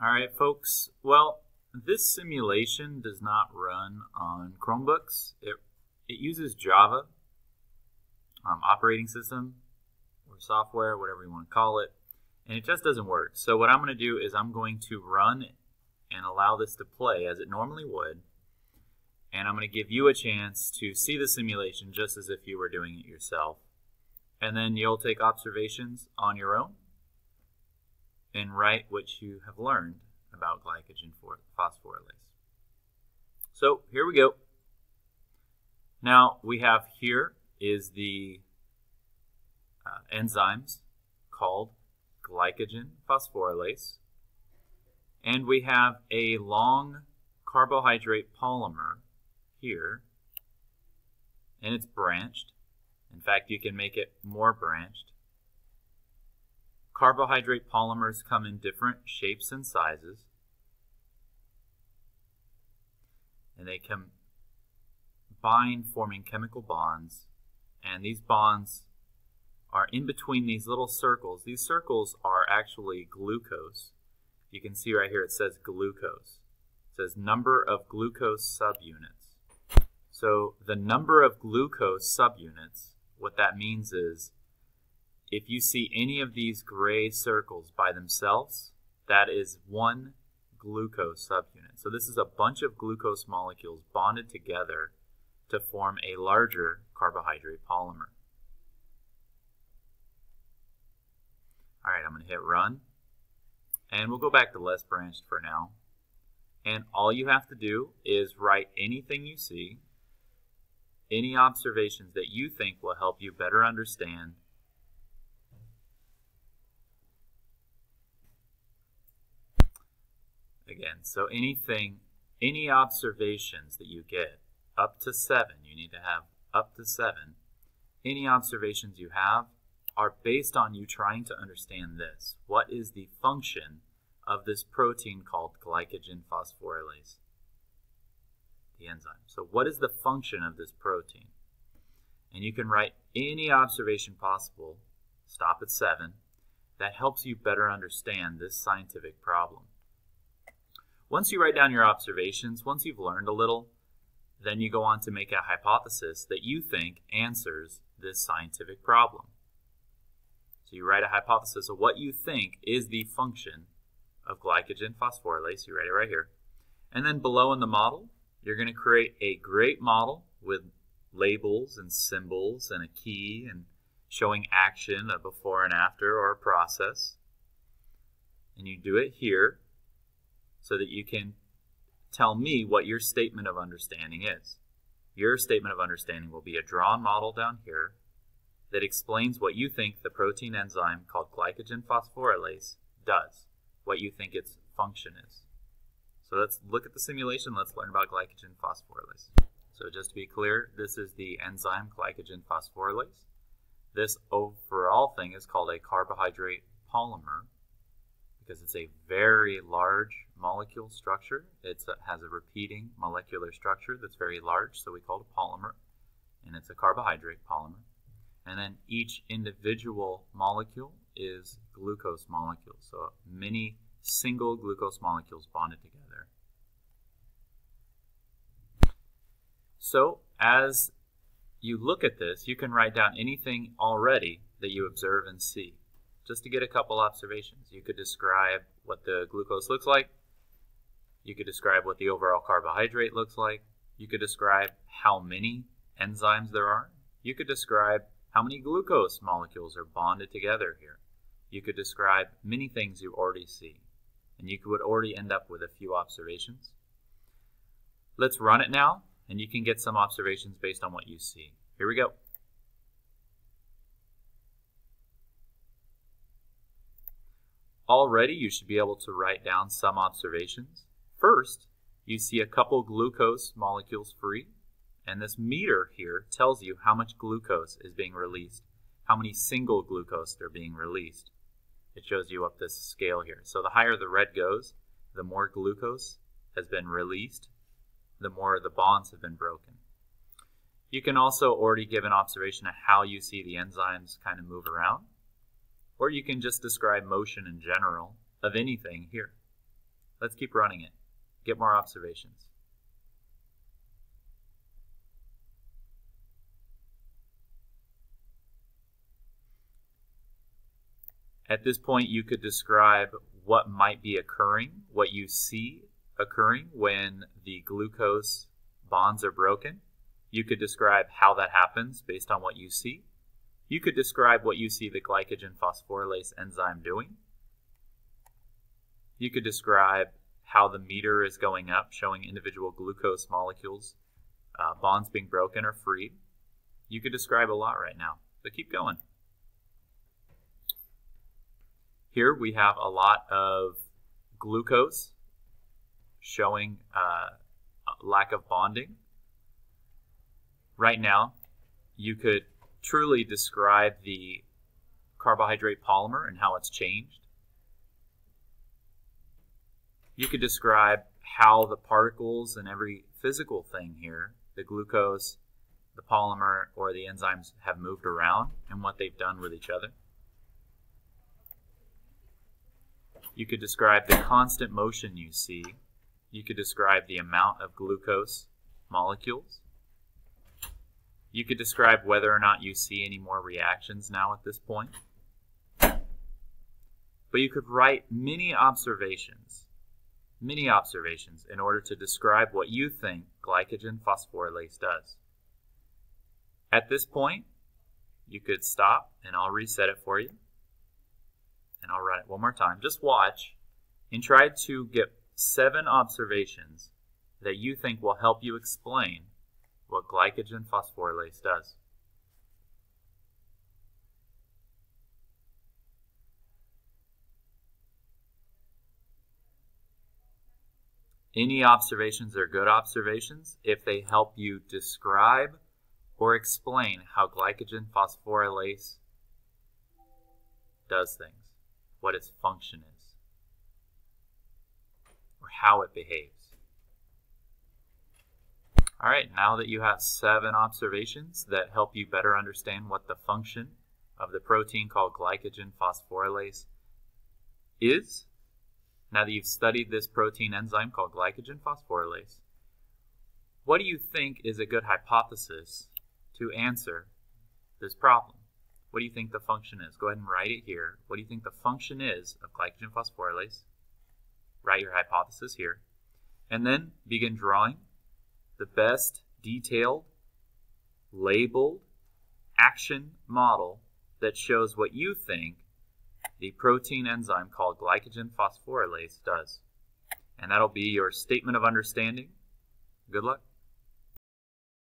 All right, folks. Well, this simulation does not run on Chromebooks. It uses Java operating system or software, whatever you want to call it, and it just doesn't work. So what I'm going to do is I'm going to run and allow this to play as it normally would, and I'm going to give you a chance to see the simulation just as if you were doing it yourself. And then you'll take observations on your own and write what you have learned about glycogen phosphorylase. So here we go. Now we have here is the enzymes called glycogen phosphorylase, and we have a long carbohydrate polymer here, and it's branched. In fact, you can make it more branched. Carbohydrate polymers come in different shapes and sizes, and they combine forming chemical bonds, and these bonds are in between these little circles. These circles are actually glucose. You can see right here it says glucose. It says number of glucose subunits. So the number of glucose subunits, what that means is if you see any of these gray circles by themselves, that is one glucose subunit. So this is a bunch of glucose molecules bonded together to form a larger carbohydrate polymer. All right, I'm going to hit run, and we'll go back to less branched for now. And all you have to do is write anything you see, any observations that you think will help you better understand again. So any observations that you get, up to 7, you need to have up to 7. Any observations you have are based on you trying to understand this. What is the function of this protein called glycogen phosphorylase, the enzyme? So what is the function of this protein? And you can write any observation possible, stop at 7, that helps you better understand this scientific problem. Once you write down your observations, once you've learned a little, then you go on to make a hypothesis that you think answers this scientific problem. So you write a hypothesis of what you think is the function of glycogen phosphorylase. You write it right here. And then below in the model, you're going to create a great model with labels and symbols and a key and showing action, a before and after, or a process. And you do it here so that you can tell me what your statement of understanding is. Your statement of understanding will be a drawn model down here that explains what you think the protein enzyme called glycogen phosphorylase does, what you think its function is. So let's look at the simulation. Let's learn about glycogen phosphorylase. So just to be clear, this is the enzyme glycogen phosphorylase. This overall thing is called a carbohydrate polymer because it's a very large molecule structure. It has a repeating molecular structure that's very large, so we call it a polymer, and it's a carbohydrate polymer. And then each individual molecule is glucose molecules, so many single glucose molecules bonded together. So as you look at this, you can write down anything already that you observe and see, just to get a couple observations. You could describe what the glucose looks like. You could describe what the overall carbohydrate looks like. You could describe how many enzymes there are. You could describe how many glucose molecules are bonded together here. You could describe many things you already see, and you would already end up with a few observations. Let's run it now, and you can get some observations based on what you see. Here we go. Already, you should be able to write down some observations. First, you see a couple glucose molecules free. And this meter here tells you how much glucose is being released, how many single glucose are being released. It shows you up this scale here. So the higher the red goes, the more glucose has been released, the more the bonds have been broken. You can also already give an observation of how you see the enzymes kind of move around, or you can just describe motion in general of anything here. Let's keep running it. Get more observations. At this point, you could describe what might be occurring, what you see occurring when the glucose bonds are broken. You could describe how that happens based on what you see. You could describe what you see the glycogen phosphorylase enzyme doing. You could describe how the meter is going up, showing individual glucose molecules, bonds being broken or freed. You could describe a lot right now, but keep going. Here we have a lot of glucose showing a lack of bonding. Right now, you could truly describe the carbohydrate polymer and how it's changed. You could describe how the particles and every physical thing here, the glucose, the polymer, or the enzymes have moved around and what they've done with each other. You could describe the constant motion you see. You could describe the amount of glucose molecules. You could describe whether or not you see any more reactions now at this point. But you could write many observations in order to describe what you think glycogen phosphorylase does. At this point, you could stop and I'll reset it for you. And I'll run it one more time. Just watch and try to get 7 observations that you think will help you explain what glycogen phosphorylase does. Any observations are good observations if they help you describe or explain how glycogen phosphorylase does things, what its function is, or how it behaves. All right, now that you have 7 observations that help you better understand what the function of the protein called glycogen phosphorylase is, now that you've studied this protein enzyme called glycogen phosphorylase, what do you think is a good hypothesis to answer this problem? What do you think the function is? Go ahead and write it here. What do you think the function is of glycogen phosphorylase? Write your hypothesis here. And then begin drawing the best detailed, labeled action model that shows what you think the protein enzyme called glycogen phosphorylase does. And that'll be your statement of understanding. Good luck.